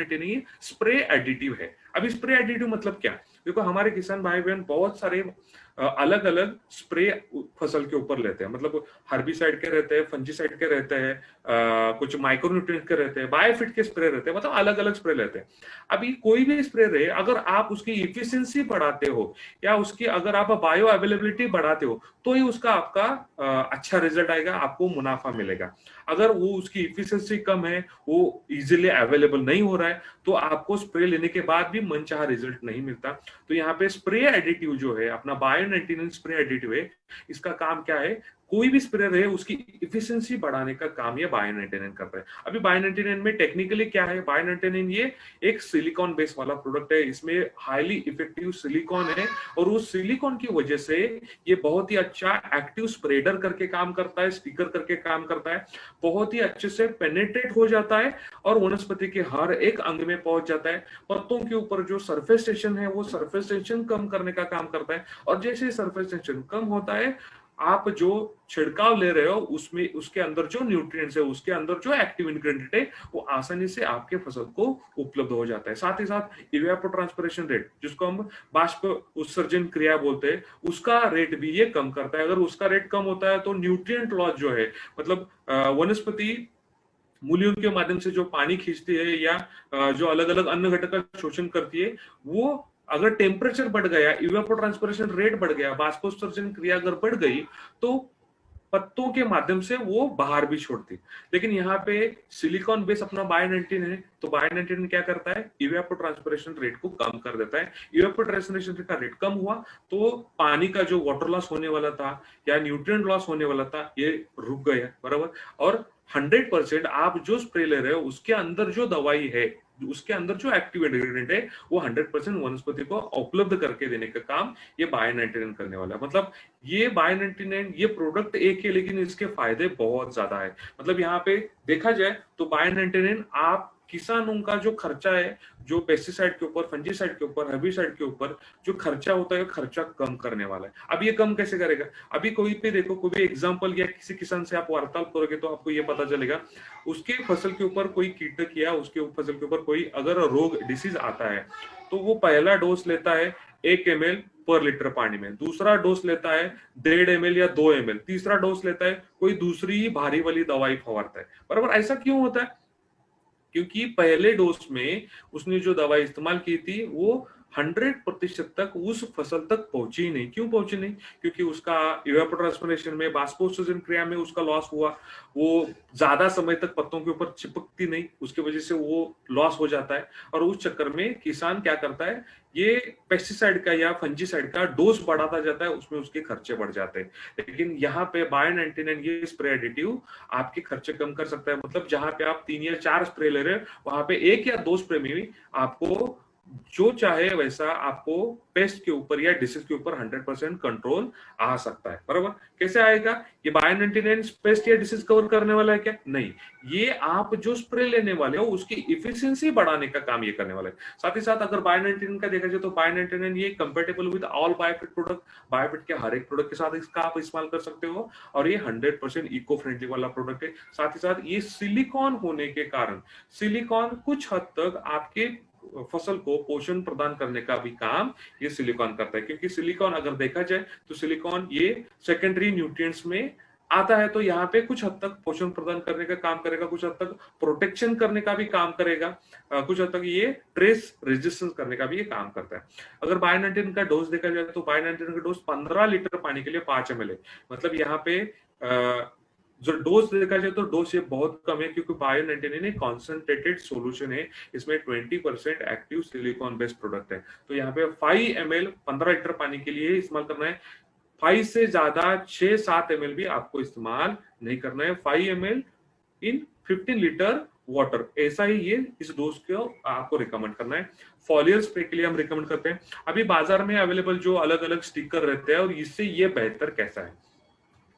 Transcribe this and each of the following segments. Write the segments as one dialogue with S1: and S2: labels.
S1: नहीं, spray additive है। अभी स्प्रे एडिटिव मतलब क्या? देखो हमारे किसान भाई बहन बहुत सारे अलग अलग स्प्रे फसल के ऊपर लेते हैं, मतलब हर्बिसाइड के रहते हैं, फंजीसाइड के रहते हैं, कुछ माइक्रोन्यूट्रिएंट के रहते हैं, बायोफिट के स्प्रे रहते हैं, मतलब अलग अलग स्प्रे लेते हैं। अभी कोई भी स्प्रे रहे, अगर आप उसकी इफिशिएंसी बढ़ाते हो या उसकी अगर आप बायो अवेलेबिलिटी बढ़ाते हो तो ही उसका आपका अच्छा रिजल्ट आएगा, आपको मुनाफा मिलेगा। अगर वो उसकी इफिशिएंसी कम है, वो इजीली अवेलेबल नहीं हो रहा है, तो आपको स्प्रे लेने के बाद भी मनचाहा रिजल्ट नहीं मिलता। तो यहाँ पे स्प्रे एडिटिव जो है अपना बायो 99 स्प्रे एडिटिव है, इसका काम क्या है? कोई भी स्प्रे रहे उसकी इफिशिएंसी बढ़ाने का काम ये बायो 99 करता है। अभी बायो 99 में टेक्निकली क्या है? बायो 99 ये एक सिलिकॉन बेस वाला प्रोडक्ट है, इसमें हाईली इफेक्टिव सिलिकॉन है और उस सिलिकॉन की वजह से ये बहुत ही अच्छा एक्टिव स्प्रेडर करके काम करता है, स्टिकर करके काम करता है, बहुत ही अच्छे से पेनेट्रेट हो जाता है और वनस्पति के हर एक अंग में पहुंच जाता है। पत्तों के ऊपर जो सरफेस टेंशन है वो सरफेस टेंशन कम करने का काम करता है, और जैसे सरफेस टेंशन कम होता है, आप जो छिड़काव ले रहे हो उसमें उसके अंदर जो न्यूट्रिएंट्स है, उसके अंदर जो एक्टिव इंग्रेडिएंट है, वो आसानी से आपके फसल को उपलब्ध हो जाता है। साथ ही साथ इवेपोट्रांसपिरेशन रेट, जिसको हम बाष्प उत्सर्जन क्रिया बोलते हैं, उसका रेट भी ये कम करता है। अगर उसका रेट कम होता है तो न्यूट्रिएंट लॉस जो है, मतलब वनस्पति मूलियों के माध्यम से जो पानी खींचती है या जो अलग अलग अन्न घटक का शोषण करती है, वो अगर टेम्परेचर बढ़ गया, इवेपोट्रांसपिरेशन रेट बढ़ गया, बाष्पोत्सर्जन क्रिया अगर बढ़ गई, तो पत्तों के माध्यम से वो बाहर भी छोड़ती। लेकिन यहाँ पे सिलिकॉन बेस अपना बायो 19 है, तो बायो 19 क्या करता है? इवेपोट्रांसपिरेशन रेट को कम कर देता है। इवेपोट्रांसपिरेशन का रेट कम हुआ तो पानी का जो वाटर लॉस होने वाला था या न्यूट्रिएंट लॉस होने वाला था, ये रुक गया, बराबर। और 100% आप जो स्प्रे ले रहे हो उसके अंदर जो दवाई है, उसके अंदर जो एक्टिव इंग्रेडिएंट है, वो 100% वनस्पति को उपलब्ध करके देने का काम ये बायो 99 करने वाला है। मतलब ये बायो 99 ये प्रोडक्ट एक है, लेकिन इसके फायदे बहुत ज्यादा है। मतलब यहाँ पे देखा जाए तो बायो 99 आप किसानों का जो खर्चा है, जो पेस्टिसाइड के ऊपर, फंजीसाइड के ऊपर, हर्बिसाइड के ऊपर जो खर्चा होता है, खर्चा कम करने वाला है। अब ये कम कैसे करेगा? अभी कोई पे देखो, कोई भी एग्जांपल या किसी किसान से आप वार्तालाप करोगे तो आपको ये पता चलेगा, उसके फसल के ऊपर कोई कीटक या उसके फसल के ऊपर कोई अगर रोग डिसीज आता है, तो वो पहला डोज लेता है 1 ml पर लीटर पानी में, दूसरा डोज लेता है 1.5 ml या 2 ml, तीसरा डोज लेता है कोई दूसरी भारी वाली दवाई फवारता है, बराबर। ऐसा क्यों होता है? क्योंकि पहले डोज में उसने जो दवाई इस्तेमाल की थी वो 100% तक उस फसल तक पहुंची ही नहीं। क्यों पहुंची नहीं? क्योंकि उसका इवेपोट्रांसपिरेशन में, बाष्पोत्सर्जन क्रिया में उसका लॉस हुआ, वो ज्यादा समय तक पत्तों के ऊपर चिपकती नहीं, उसकी वजह से वो लॉस हो जाता है। और उस चक्कर में किसान क्या करता है, ये पेस्टिसाइड का या फंजीसाइड का डोज बढ़ाता जाता है, उसमें उसके खर्चे बढ़ जाते हैं। लेकिन यहाँ पे बायो 99 ये स्प्रे एडिटिव आपके खर्चे कम कर सकता है। मतलब जहां पे आप 3 या 4 स्प्रे ले रहे हैं, वहां पे 1 या 2 स्प्रे में भी आपको जो चाहे वैसा आपको पेस्ट के ऊपर या डिसीज के ऊपर 100% कंट्रोल आ सकता है, बराबर। कैसे आएगा? ये बायो 99 पेस्ट या डिसीज कवर करने वाला है क्या? नहीं, ये आप जो स्प्रे लेने वाले हो उसकी इफिशिएंसी बढ़ाने का काम ये करने वाला है। साथ ही साथ अगर बायो 99 का देखा जाए तो बायो 99 ये कंपेटेबल विद ऑल बायोफिट प्रोडक्ट, बायोफिट के हर एक प्रोडक्ट के साथ इसका आप इस्तेमाल कर सकते हो, और ये 100% इको फ्रेंडली वाला प्रोडक्ट है। साथ ही साथ ये सिलिकॉन होने के कारण, सिलिकॉन कुछ हद तक आपके फसल को पोषण प्रदान करने का भी काम ये सिलिकॉन करता है। क्योंकि सिलिकॉन अगर देखा जाए तो सिलिकॉन ये सेकेंडरी न्यूट्रिएंट्स में आता है, तो यहाँ पे कुछ हद तक पोषण प्रदान करने का काम करेगा, कुछ हद तक प्रोटेक्शन करने का भी काम करेगा, कुछ हद तक ये ट्रेस रेजिस्टेंस करने का भी ये काम करता है। अगर बायो 99 का डोज देखा जाए तो बायो 99 का डोज 15 लीटर पानी के लिए 5 ml है। मतलब यहाँ पे जो डोज देखा जाए तो डोज ये बहुत कम है, क्योंकि बायो 99 कॉन्सेंट्रेटेड सॉल्यूशन है, इसमें 20% एक्टिव सिलिकॉन बेस्ड प्रोडक्ट है। तो यहाँ पे 5 ml 15 लीटर पानी के लिए इस्तेमाल करना है। 5 से ज्यादा 6-7 ml भी आपको इस्तेमाल नहीं करना है। 5 ml इन 15 लीटर वाटर, ऐसा ही ये इस डोज को आपको रिकमेंड करना है। फॉलियर स्प्रे के लिए हम रिकमेंड करते हैं। अभी बाजार में अवेलेबल जो अलग अलग स्टिकर रहते हैं, और इससे ये बेहतर कैसा है,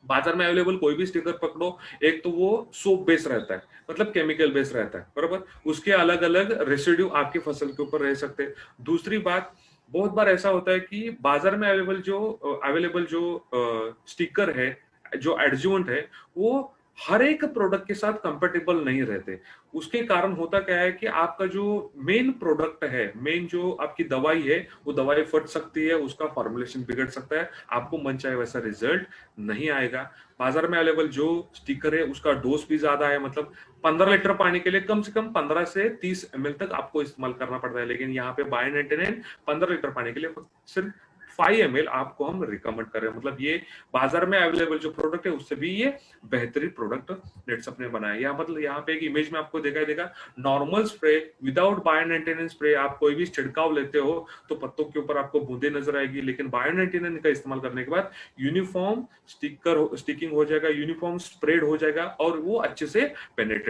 S1: बाजार में अवेलेबल कोई भी स्टिकर पकड़ो, एक तो वो सोप बेस रहता है, मतलब केमिकल बेस रहता है, बराबर। उसके अलग अलग रेसिड्यू आपकी फसल के ऊपर रह सकते हैं। दूसरी बात, बहुत बार ऐसा होता है कि बाजार में अवेलेबल जो स्टिकर है, जो एडजुवेंट है, वो हर एक प्रोडक्ट के साथ कंपेटेबल नहीं रहते। उसके कारण होता क्या है कि आपका जो मेन प्रोडक्ट है, मेन जो आपकी दवाई है, वो दवाई फट सकती है, उसका फॉर्मुलेशन बिगड़ सकता है, आपको मनचाहे वैसा रिजल्ट नहीं आएगा। बाजार में अवेलेबल जो स्टिकर है उसका डोज भी ज्यादा है, मतलब 15 लीटर पानी के लिए कम से कम 15 से 30 ml तक आपको इस्तेमाल करना पड़ता है, लेकिन यहाँ पे बायो 99 15 लीटर पानी के लिए सिर्फ 5 ml आपको हम रिकमेंड कर रहे हैं। मतलब ये बाजार में अवेलेबल जो प्रोडक्ट है उससे भी ये बेहतरीन प्रोडक्ट नेटसप ने बनाया। या मतलब यहाँ पे एक इमेज में आपको दिखाई देगा, normal spray without bio 99 spray, आप कोई भी छिड़काव लेते हो तो पत्तों के ऊपर आपको बूंदे नजर आएगी, लेकिन बायो 99 का इस्तेमाल करने के बाद यूनिफॉर्म स्टिकिंग हो जाएगा, यूनिफॉर्म स्प्रेड हो जाएगा और वो अच्छे से पेनेट्रेट